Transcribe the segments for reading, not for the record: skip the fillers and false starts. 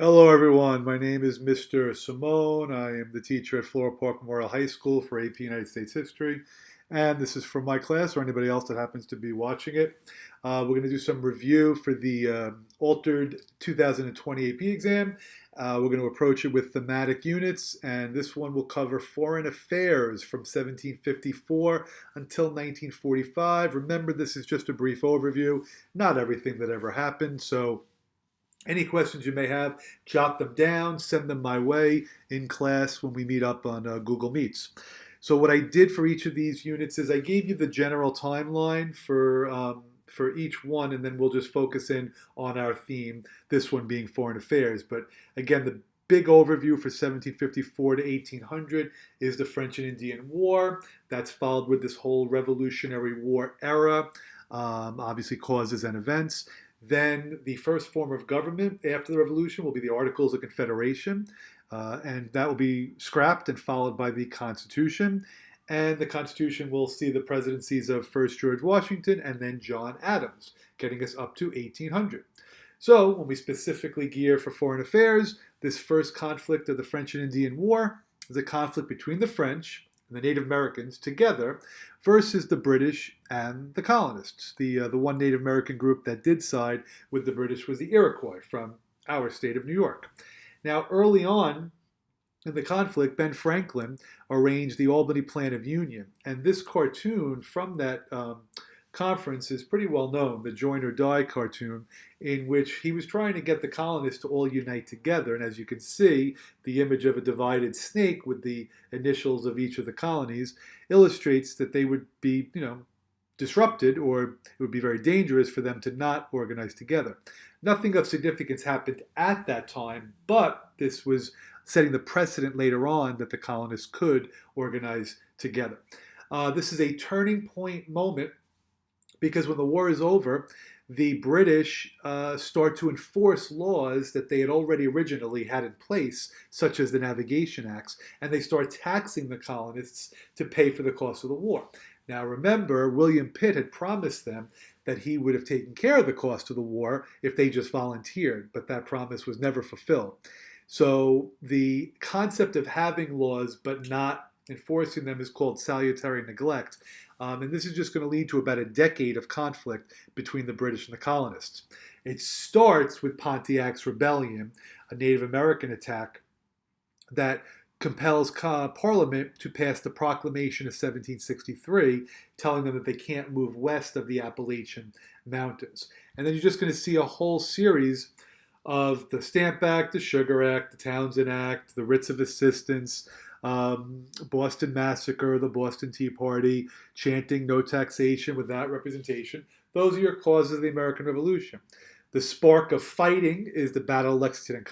Hello, everyone. My name is Mr. Simone. I am the teacher at Floral Park Memorial High School for AP United States History. And this is from my class or anybody else that happens to be watching it. We're going to do some review for the altered 2020 AP exam. We're going to approach it with thematic units, and this one will cover foreign affairs from 1754 until 1945. Remember, this is just a brief overview, not everything that ever happened. So any questions you may have, jot them down, send them my way in class when we meet up on Google Meets. So what I did for each of these units is I gave you the general timeline for each one, and then we'll just focus in on our theme, this one being foreign affairs. But again, the big overview for 1754 to 1800 is the French and Indian War. That's followed with this whole Revolutionary War era, obviously causes and events. Then the first form of government after the Revolution will be the Articles of Confederation, and that will be scrapped and followed by the Constitution. And the Constitution will see the presidencies of first George Washington and then John Adams, getting us up to 1800. So when we specifically gear for foreign affairs, this first conflict of the French and Indian War is a conflict between the French and the Native Americans together versus the British and the colonists. The one Native American group that did side with the British was the Iroquois from our state of New York. Now, early on in the conflict, Ben Franklin arranged the Albany Plan of Union, and this cartoon from that conference is pretty well known, the Join or Die cartoon, in which he was trying to get the colonists to all unite together. And as you can see, the image of a divided snake with the initials of each of the colonies illustrates that they would be, disrupted, or it would be very dangerous for them to not organize together. Nothing of significance happened at that time, but this was setting the precedent later on that the colonists could organize together. This is a turning point moment because when the war is over, the British start to enforce laws that they had already originally had in place, such as the Navigation Acts, and they start taxing the colonists to pay for the cost of the war. Now remember, William Pitt had promised them that he would have taken care of the cost of the war if they just volunteered, but that promise was never fulfilled. So the concept of having laws but not enforcing them is called salutary neglect. And this is just going to lead to about a decade of conflict between the British and the colonists. It starts with Pontiac's Rebellion, a Native American attack that compels Parliament to pass the Proclamation of 1763, telling them that they can't move west of the Appalachian Mountains. And then you're just going to see a whole series of the Stamp Act, the Sugar Act, the Townsend Act, the Writs of Assistance, Boston Massacre, the Boston Tea Party, chanting no taxation without representation. Those are your causes of the American Revolution. The spark of fighting is the Battle of Lexington and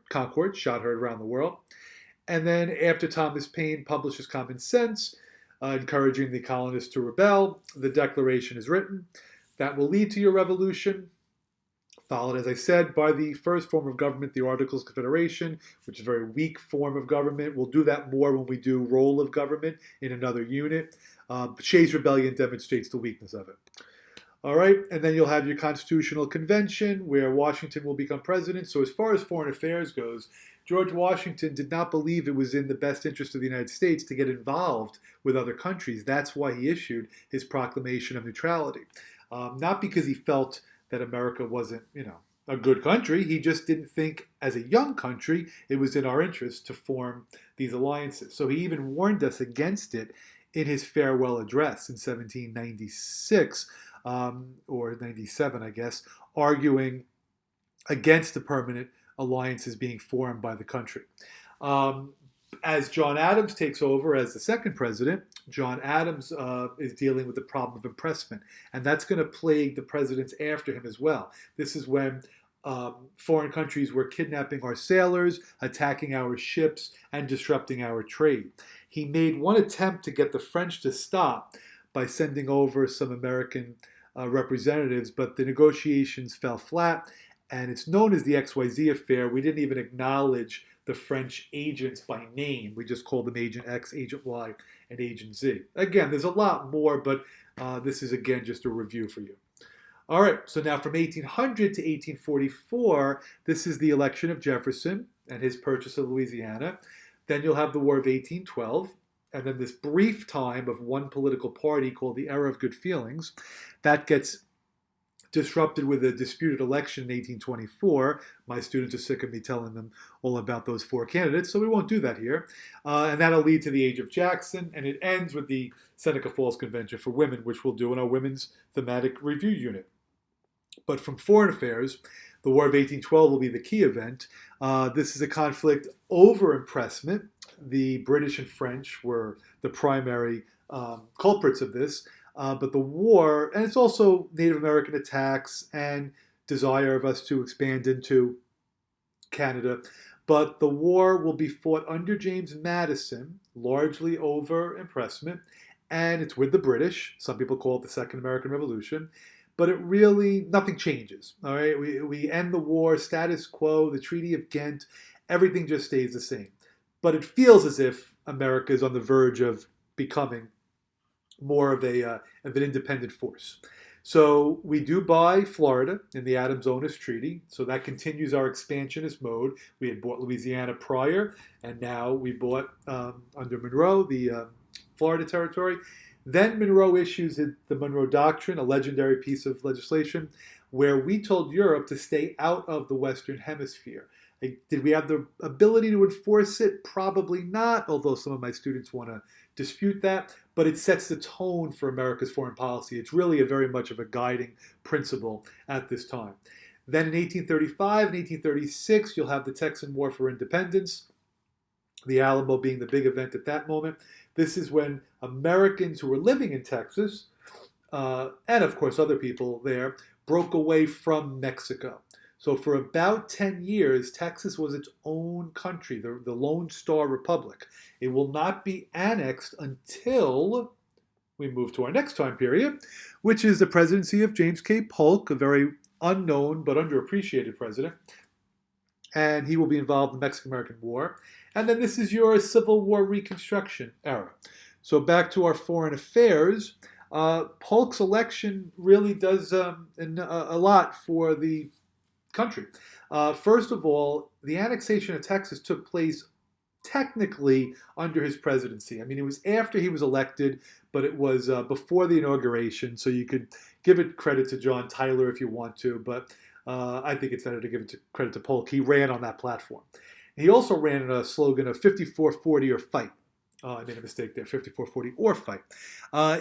Concord, shot heard around the world. And then after Thomas Paine publishes Common Sense, encouraging the colonists to rebel, the Declaration is written. That will lead to your revolution, followed, as I said, by the first form of government, the Articles of Confederation, which is a very weak form of government. We'll do that more when we do role of government in another unit. Shays' Rebellion demonstrates the weakness of it. All right, and then you'll have your Constitutional Convention, where Washington will become president. So as far as foreign affairs goes, George Washington did not believe it was in the best interest of the United States to get involved with other countries. That's why he issued his Proclamation of Neutrality. Not because he felt that America wasn't, a good country. He just didn't think, as a young country, it was in our interest to form these alliances. So he even warned us against it in his farewell address in 1796, or 97, I guess, arguing against the permanent alliances being formed by the country. As John Adams takes over as the second president, John Adams is dealing with the problem of impressment, and that's going to plague the presidents after him as well. This is when foreign countries were kidnapping our sailors, attacking our ships, and disrupting our trade. He made one attempt to get the French to stop by sending over some American representatives, but the negotiations fell flat, and it's known as the XYZ affair. We didn't even acknowledge the French agents by name. We just called them Agent X, Agent Y, and Agent Z. Again, there's a lot more, but this is, again, just a review for you. All right, so now from 1800 to 1844, this is the election of Jefferson and his purchase of Louisiana. Then you'll have the War of 1812, and then this brief time of one political party called the Era of Good Feelings. That gets disrupted with a disputed election in 1824. My students are sick of me telling them all about those four candidates, so we won't do that here. And that'll lead to the Age of Jackson, and it ends with the Seneca Falls Convention for Women, which we'll do in our Women's Thematic Review Unit. But from foreign affairs, the War of 1812 will be the key event. This is a conflict over impressment. The British and French were the primary culprits of this. But the war, and it's also Native American attacks and desire of us to expand into Canada. But the war will be fought under James Madison, largely over impressment, and it's with the British. Some people call it the Second American Revolution. But it really, nothing changes. All right, we end the war, status quo, the Treaty of Ghent, everything just stays the same. But it feels as if America is on the verge of becoming more of an independent force. So we do buy Florida in the Adams-Onis Treaty, so that continues our expansionist mode. We had bought Louisiana prior, and now we bought, under Monroe, the Florida territory. Then Monroe issues the Monroe Doctrine, a legendary piece of legislation, where we told Europe to stay out of the Western Hemisphere. Did we have the ability to enforce it? Probably not, although some of my students want to dispute that. But it sets the tone for America's foreign policy. It's really very much of a guiding principle at this time. Then in 1835 and 1836, you'll have the Texan War for Independence, the Alamo being the big event at that moment. This is when Americans who were living in Texas, and of course other people there, broke away from Mexico. So for about 10 years, Texas was its own country, the Lone Star Republic. It will not be annexed until we move to our next time period, which is the presidency of James K. Polk, a very unknown but underappreciated president. And he will be involved in the Mexican-American War. And then this is your Civil War Reconstruction era. So back to our foreign affairs. Polk's election really does a lot for the country. First of all, the annexation of Texas took place technically under his presidency. I mean, it was after he was elected, but it was before the inauguration, so you could give it credit to John Tyler if you want to, but I think it's better to give credit to Polk. He ran on that platform. He also ran a slogan of 54-40 or fight. I made a mistake there, 54-40 or fight.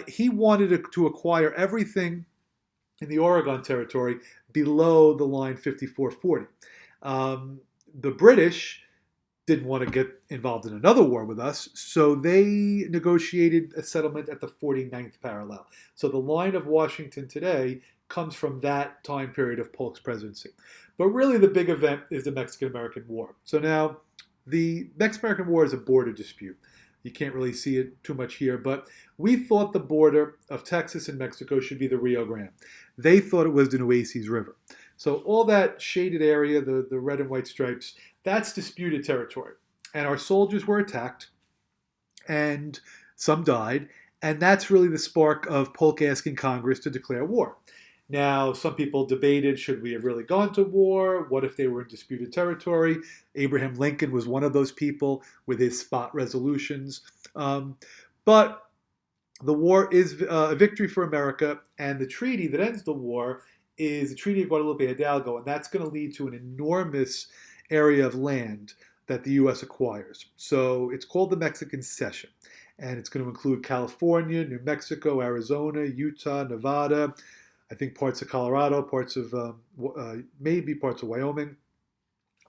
He wanted to acquire everything in the Oregon Territory below the line 54-40. The British didn't want to get involved in another war with us, so they negotiated a settlement at the 49th parallel. So the line of Washington today comes from that time period of Polk's presidency. But really the big event is the Mexican-American War. So now the Mexican-American War is a border dispute. You can't really see it too much here, but we thought the border of Texas and Mexico should be the Rio Grande. They thought it was the Nueces River. So all that shaded area, the red and white stripes, that's disputed territory. And our soldiers were attacked, and some died, and that's really the spark of Polk asking Congress to declare war. Now, some people debated, should we have really gone to war? What if they were in disputed territory? Abraham Lincoln was one of those people with his spot resolutions. But the war is a victory for America, and the treaty that ends the war is the Treaty of Guadalupe Hidalgo, and that's going to lead to an enormous area of land that the U.S. acquires. So it's called the Mexican Cession, and it's going to include California, New Mexico, Arizona, Utah, Nevada, I think parts of Colorado, parts of maybe parts of Wyoming.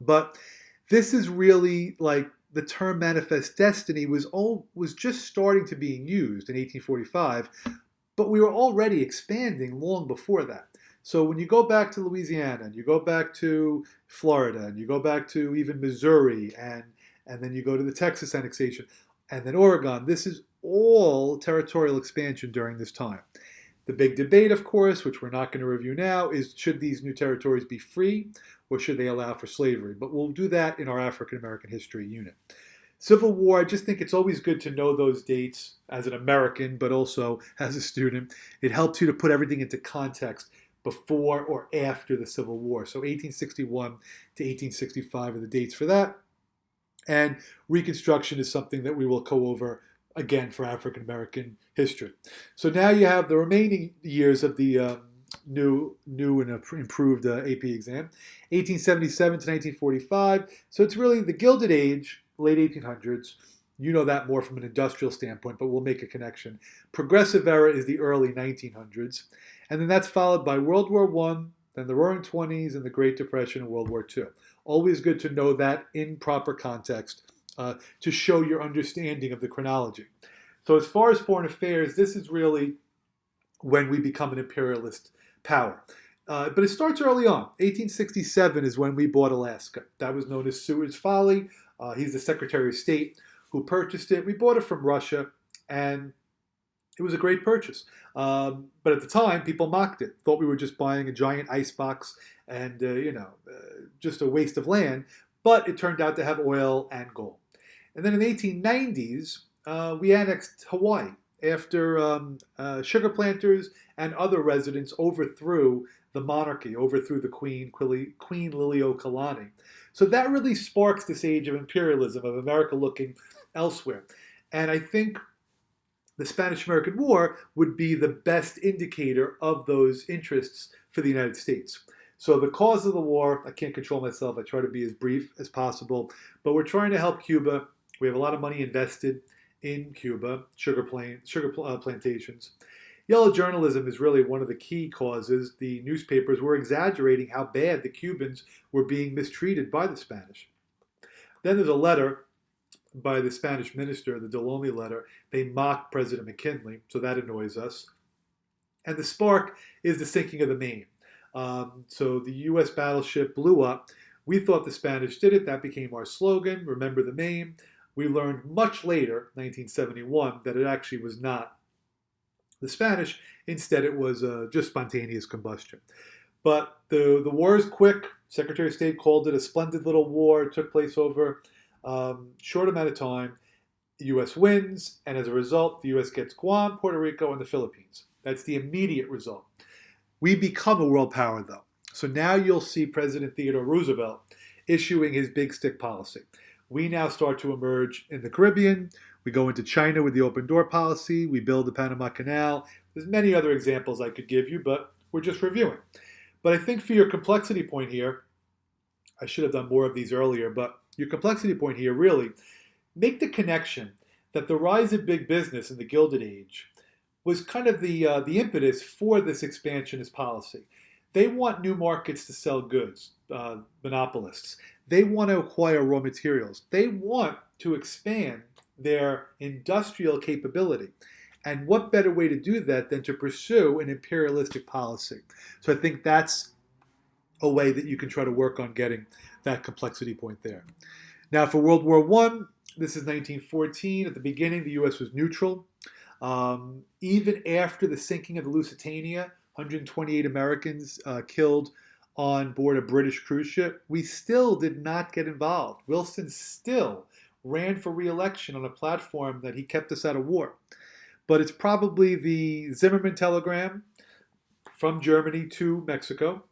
But this is really like the term manifest destiny was just starting to being used in 1845, but we were already expanding long before that. So when you go back to Louisiana, and you go back to Florida, and you go back to even Missouri, and then you go to the Texas annexation, and then Oregon, this is all territorial expansion during this time. The big debate, of course, which we're not going to review now, is should these new territories be free or should they allow for slavery? But we'll do that in our African American History unit. Civil War, I just think it's always good to know those dates as an American, but also as a student. It helps you to put everything into context. before or after the Civil War. So 1861 to 1865 are the dates for that. And Reconstruction is something that we will go over again for African American history. So now you have the remaining years of the new and improved AP exam, 1877 to 1945. So it's really the Gilded Age, late 1800s. You know that more from an industrial standpoint, but we'll make a connection. Progressive era is the early 1900s. And then that's followed by World War I, then the Roaring Twenties, and the Great Depression and World War II. Always good to know that in proper context to show your understanding of the chronology. So as far as foreign affairs, this is really when we become an imperialist power. But it starts early on. 1867 is when we bought Alaska. That was known as Seward's Folly. He's the Secretary of State who purchased it. We bought it from Russia, and it was a great purchase. But at the time, people mocked it, thought we were just buying a giant icebox and, just a waste of land. But it turned out to have oil and gold. And then in the 1890s, we annexed Hawaii after sugar planters and other residents overthrew the monarchy, overthrew the Queen Liliuokalani. So that really sparks this age of imperialism, of America looking elsewhere. And I think the Spanish-American War would be the best indicator of those interests for the United States. So the cause of the war, I can't control myself. I try to be as brief as possible. But we're trying to help Cuba. We have a lot of money invested in Cuba, sugar plantations. Yellow journalism is really one of the key causes. The newspapers were exaggerating how bad the Cubans were being mistreated by the Spanish. Then there's a letter by the Spanish minister, the Delaunay letter. They mocked President McKinley, so that annoys us. And the spark is the sinking of the Maine. So the U.S. battleship blew up. We thought the Spanish did it. That became our slogan, remember the Maine. We learned much later, 1971, that it actually was not the Spanish. Instead, it was just spontaneous combustion. But the war is quick. Secretary of State called it a splendid little war. It took place over short amount of time. The U.S. wins, and as a result, the U.S. gets Guam, Puerto Rico, and the Philippines. That's the immediate result. We become a world power, though. So now you'll see President Theodore Roosevelt issuing his big stick policy. We now start to emerge in the Caribbean. We go into China with the open door policy. We build the Panama Canal. There's many other examples I could give you, but we're just reviewing. But I think for your complexity point here, I should have done more of these earlier, but your complexity point here really, make the connection that the rise of big business in the Gilded Age was kind of the impetus for this expansionist policy. They want new markets to sell goods, monopolists. They want to acquire raw materials. They want to expand their industrial capability. And what better way to do that than to pursue an imperialistic policy? So I think that's a way that you can try to work on getting that complexity point there. Now for World War I, this is 1914. At the beginning, the U.S. was neutral. Even after the sinking of the Lusitania, 128 Americans killed on board a British cruise ship, we still did not get involved. Wilson still ran for re-election on a platform that he kept us out of war. But it's probably the Zimmerman telegram from Germany to Mexico,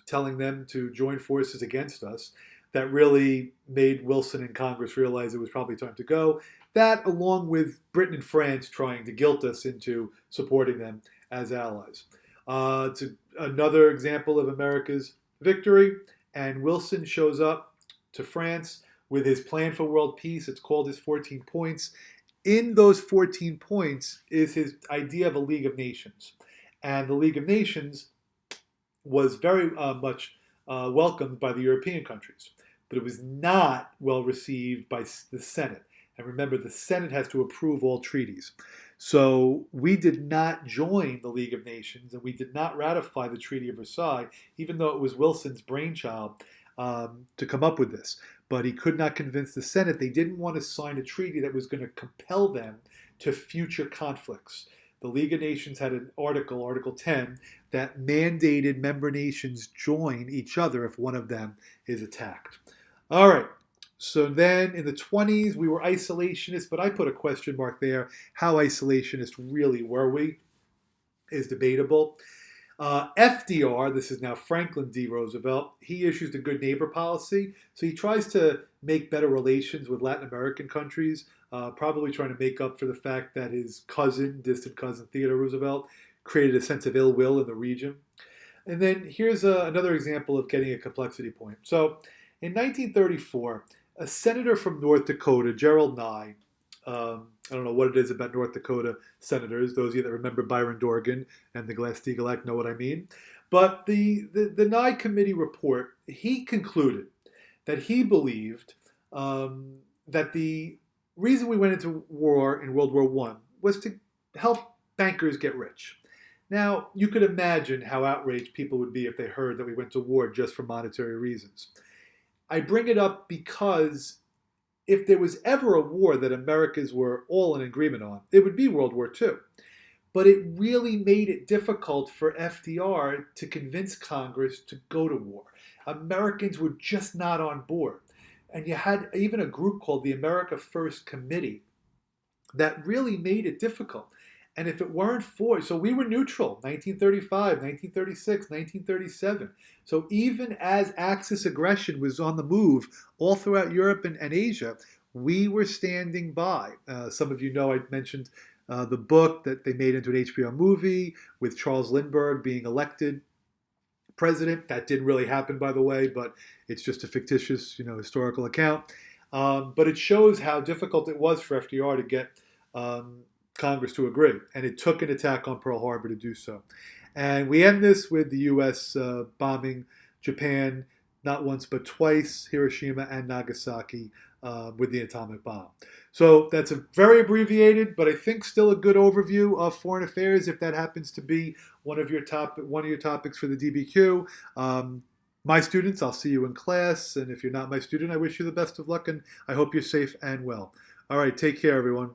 telling them to join forces against us, that really made Wilson and Congress realize it was probably time to go. That, along with Britain and France trying to guilt us into supporting them as allies. It's another example of America's victory, and Wilson shows up to France with his plan for world peace. It's called his 14 points. In those 14 points is his idea of a League of Nations. And the League of Nations was very much welcomed by the European countries, but it was not well received by the Senate. And remember, the Senate has to approve all treaties. So we did not join the League of Nations, and we did not ratify the Treaty of Versailles, even though it was Wilson's brainchild to come up with this. But he could not convince the Senate. They didn't want to sign a treaty that was going to compel them to future conflicts. The League of Nations had an article, Article 10, that mandated member nations join each other if one of them is attacked. All right. So then in the 20s, we were isolationists, but I put a question mark there. How isolationist really were we is debatable. FDR, this is now Franklin D. Roosevelt, he issues the good neighbor policy. So he tries to make better relations with Latin American countries, probably trying to make up for the fact that his cousin, distant cousin Theodore Roosevelt, created a sense of ill will in the region. And then here's another example of getting a complexity point. So in 1934, a senator from North Dakota, Gerald Nye, I don't know what it is about North Dakota senators. Those of you that remember Byron Dorgan and the Glass-Steagall Act know what I mean. But the Nye Committee report, he concluded that he believed that the reason we went into war in World War I was to help bankers get rich. Now, you could imagine how outraged people would be if they heard that we went to war just for monetary reasons. I bring it up because if there was ever a war that Americans were all in agreement on, it would be World War II. But it really made it difficult for FDR to convince Congress to go to war. Americans were just not on board. And you had even a group called the America First Committee that really made it difficult. And if it weren't for, so we were neutral, 1935, 1936, 1937. So even as Axis aggression was on the move all throughout Europe and Asia, we were standing by. Some of you know I mentioned the book that they made into an HBO movie with Charles Lindbergh being elected president. That didn't really happen, by the way, but it's just a fictitious, historical account. But it shows how difficult it was for FDR to get Congress to agree, and it took an attack on Pearl Harbor to do so. And we end this with the U.S. Bombing Japan not once but twice, Hiroshima and Nagasaki, with the atomic bomb. So that's a very abbreviated, but I think still a good overview of foreign affairs. If that happens to be one of your topics for the DBQ, my students, I'll see you in class. And if you're not my student, I wish you the best of luck, and I hope you're safe and well. All right, take care, everyone.